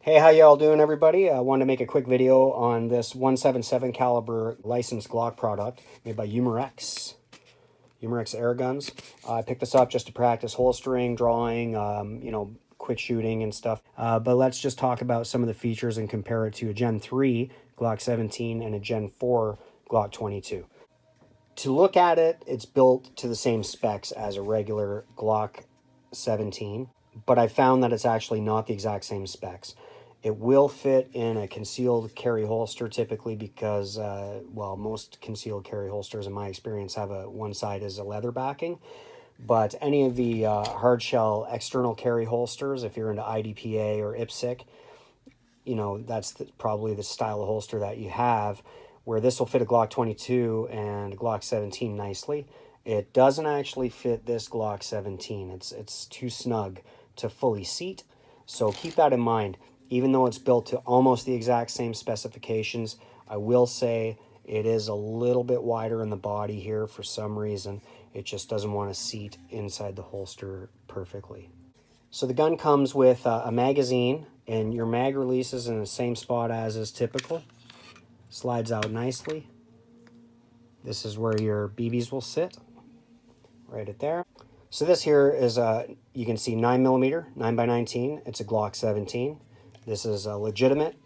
Hey, how y'all doing, everybody? I wanted to make a quick video on this 177 caliber licensed Glock product made by Umarex air guns. I picked this up just to practice holstering, drawing, quick shooting and stuff. But let's just talk about some of the features and compare it to a Gen 3 Glock 17 and a Gen 4 Glock 22. To look at it, it's built to the same specs as a regular Glock 17, but I found that it's actually not the exact same specs. It will fit in a concealed carry holster typically because, most concealed carry holsters in my experience have one side is a leather backing. But any of the hard shell external carry holsters, if you're into IDPA or IPSC, that's probably the style of holster that you have, where this will fit a Glock 22 and a Glock 17 nicely. It doesn't actually fit this Glock 17. It's too snug to fully seat. So keep that in mind. Even though it's built to almost the exact same specifications, I will say it is a little bit wider in the body here for some reason. It just doesn't want to seat inside the holster perfectly. So the gun comes with a magazine, and your mag release is in the same spot as is typical. Slides out nicely. This is where your BBs will sit, right at there. So this here is you can see 9mm, 9x19. It's a Glock 17. This is a legitimate,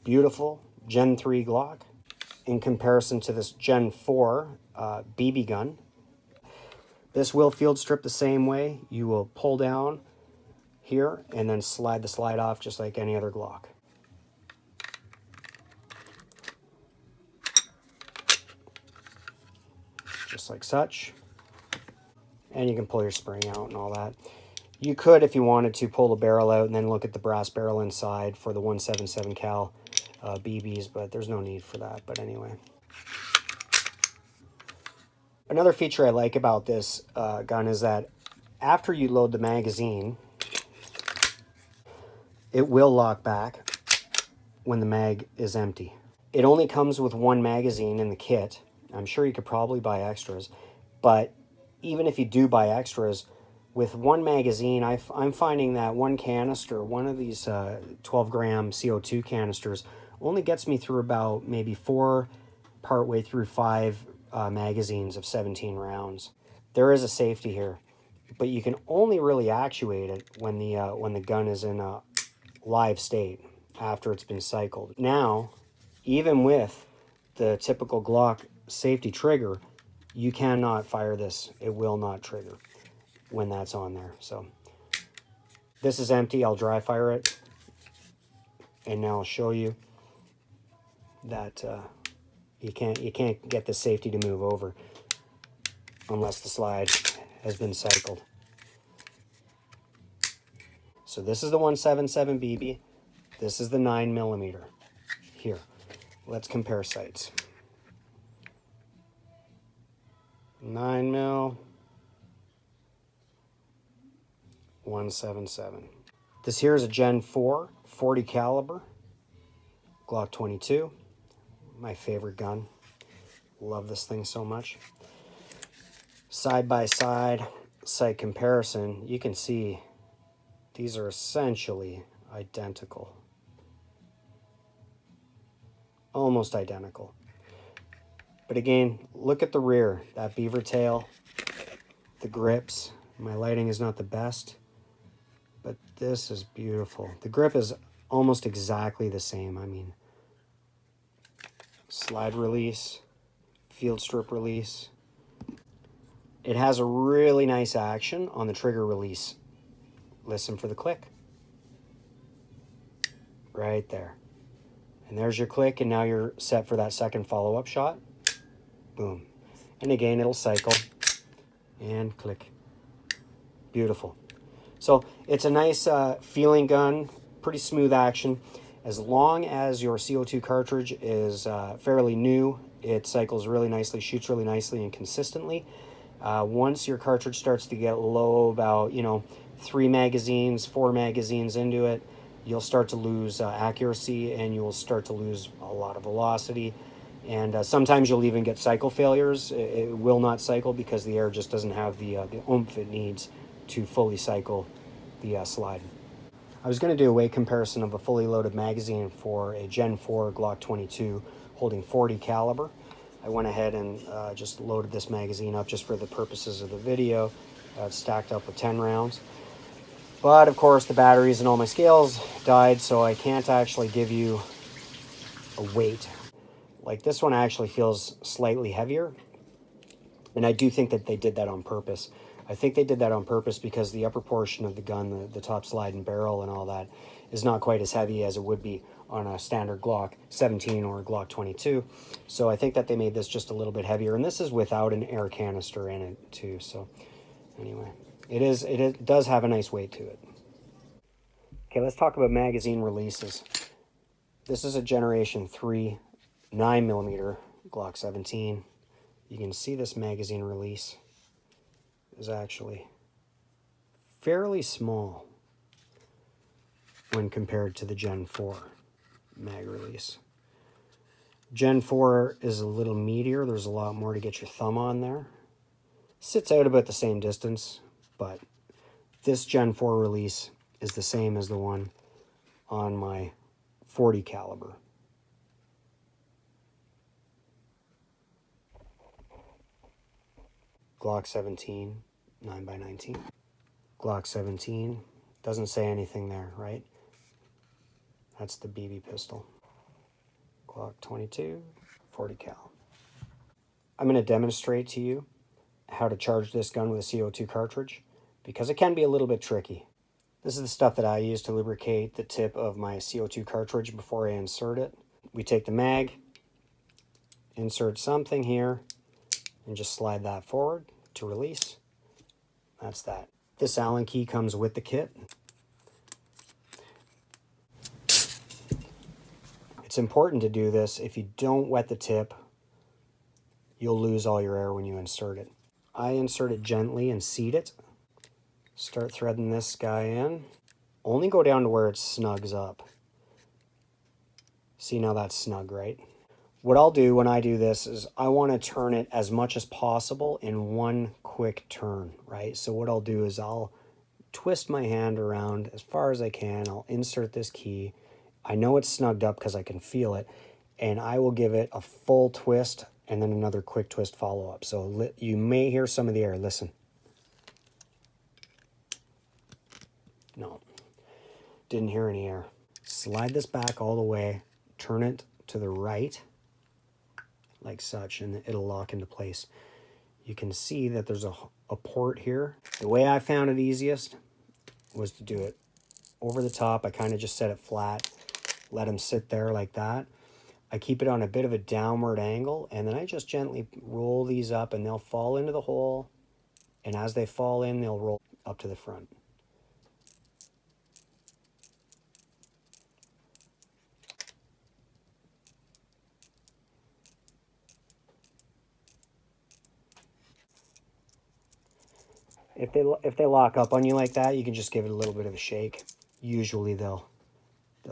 beautiful Gen 3 Glock in comparison to this Gen 4 BB gun. This will field strip the same way. You will pull down here and then slide the slide off just like any other Glock. Just like such. And you can pull your spring out and all that. You could, if you wanted to, pull the barrel out and then look at the brass barrel inside for the 177 cal BBs, but there's no need for that. But anyway. Another feature I like about this gun is that after you load the magazine, it will lock back when the mag is empty. It only comes with one magazine in the kit. I'm sure you could probably buy extras, but even if you do buy extras, with one magazine, I'm finding that one canister, one of these 12-gram CO2 canisters, only gets me through about maybe 4, partway through 5 magazines of 17 rounds. There is a safety here, but you can only really actuate it when the gun is in a live state after it's been cycled. Now, even with the typical Glock safety trigger, you cannot fire this. It will not trigger when that's on there. So this is empty. I'll dry fire it, and now I'll show you that you can't get the safety to move over unless the slide has been cycled. So this is the 177 BB. This is the 9mm. Here, let's compare sights. 9mm. 177. This here is a Gen 4 40 caliber Glock 22. My favorite gun. Love this thing so much. Side by side sight comparison, you can see these are essentially identical. Almost identical. But again, look at the rear, that beaver tail, the grips. My lighting is not the best, but this is beautiful. The grip is almost exactly the same. I mean, slide release, field strip release. It has a really nice action on the trigger release. Listen for the click. Right there. And there's your click, and now you're set for that second follow-up shot. Boom. And again, it'll cycle and click. Beautiful. So it's a nice feeling gun, pretty smooth action. As long as your CO2 cartridge is fairly new, it cycles really nicely, shoots really nicely and consistently. Once your cartridge starts to get low, about 3 magazines, 4 magazines into it, you'll start to lose accuracy, and you'll start to lose a lot of velocity. And sometimes you'll even get cycle failures. It will not cycle because the air just doesn't have the oomph it needs to fully cycle the slide. I was going to do a weight comparison of a fully loaded magazine for a Gen 4 Glock 22 holding 40 caliber. I went ahead and just loaded this magazine up just for the purposes of the video. It's stacked up with 10 rounds. But of course the batteries and all my scales died, so I can't actually give you a weight. Like this one actually feels slightly heavier, and I do think that they did that on purpose. I think they did that on purpose because the upper portion of the gun, the top slide and barrel and all that, is not quite as heavy as it would be on a standard Glock 17 or a Glock 22. So I think that they made this just a little bit heavier, and this is without an air canister in it too. So anyway, it does have a nice weight to it. Okay, let's talk about magazine releases. This is a Generation 3 9mm Glock 17. You can see this magazine release is actually fairly small when compared to the Gen 4 mag release. Gen 4 is a little meatier. There's a lot more to get your thumb on there. Sits out about the same distance, but this Gen 4 release is the same as the one on my 40 caliber. Glock 17, 9x19. Glock 17, doesn't say anything there, right? That's the BB pistol. Glock 22, 40 cal. I'm going to demonstrate to you how to charge this gun with a CO2 cartridge, because it can be a little bit tricky. This is the stuff that I use to lubricate the tip of my CO2 cartridge before I insert it. We take the mag, insert something here, and just slide that forward to release. That's that. This Allen key comes with the kit. It's important to do this. If you don't wet the tip, you'll lose all your air when you insert it. I insert it gently and seat it. Start threading this guy in. Only go down to where it snugs up. See, now that's snug, right? What I'll do when I do this is I want to turn it as much as possible in one quick turn, right? So what I'll do is I'll twist my hand around as far as I can. I'll insert this key. I know it's snugged up because I can feel it, and I will give it a full twist and then another quick twist follow-up. So you may hear some of the air. Listen. No, didn't hear any air. Slide this back all the way, turn it to the right, like such, and it'll lock into place. You can see that there's a port here. The way I found it easiest was to do it over the top. I kind of just set it flat, let them sit there like that. I keep it on a bit of a downward angle, and then I just gently roll these up, and they'll fall into the hole, and as they fall in, they'll roll up to the front. If they lock up on you like that, you can just give it a little bit of a shake. Usually they'll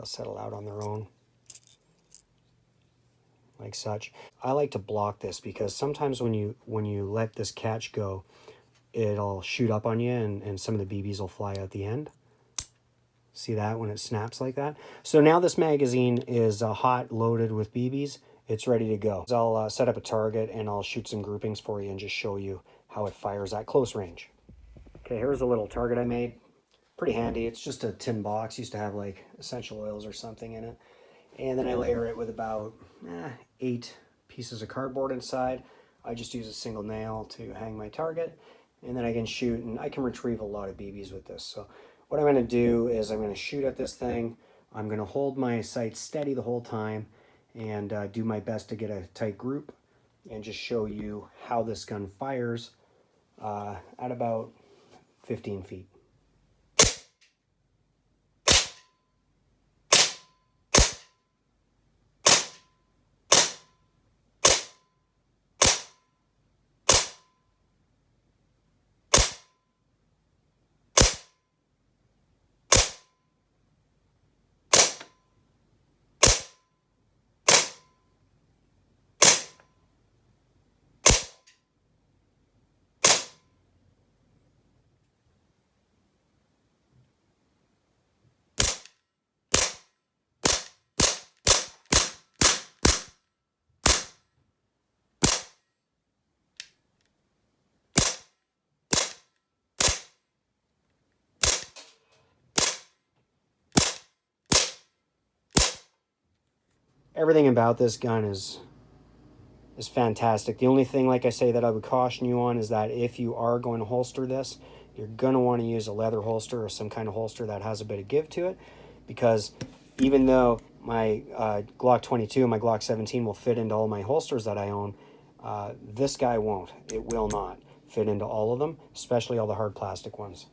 settle out on their own, like such. I like to block this because sometimes when you let this catch go, it'll shoot up on you, and some of the BBs will fly out the end. See that when it snaps like that? So now this magazine is hot, loaded with BBs. It's ready to go. So I'll set up a target and I'll shoot some groupings for you and just show you how it fires at close range. Okay, here's a little target I made. Pretty handy. It's just a tin box. Used to have like essential oils or something in it. And then I layer it with about 8 pieces of cardboard inside. I just use a single nail to hang my target. And then I can shoot, and I can retrieve a lot of BBs with this. So what I'm going to do is I'm going to shoot at this thing. I'm going to hold my sight steady the whole time and do my best to get a tight group and just show you how this gun fires at about 15 feet. everything about this gun is fantastic. The only thing, like I say, that I would caution you on is that if you are going to holster this, you're going to want to use a leather holster or some kind of holster that has a bit of give to it, because even though my Glock 22 and my Glock 17 will fit into all my holsters that I own, this guy won't. It will not fit into all of them, especially all the hard plastic ones.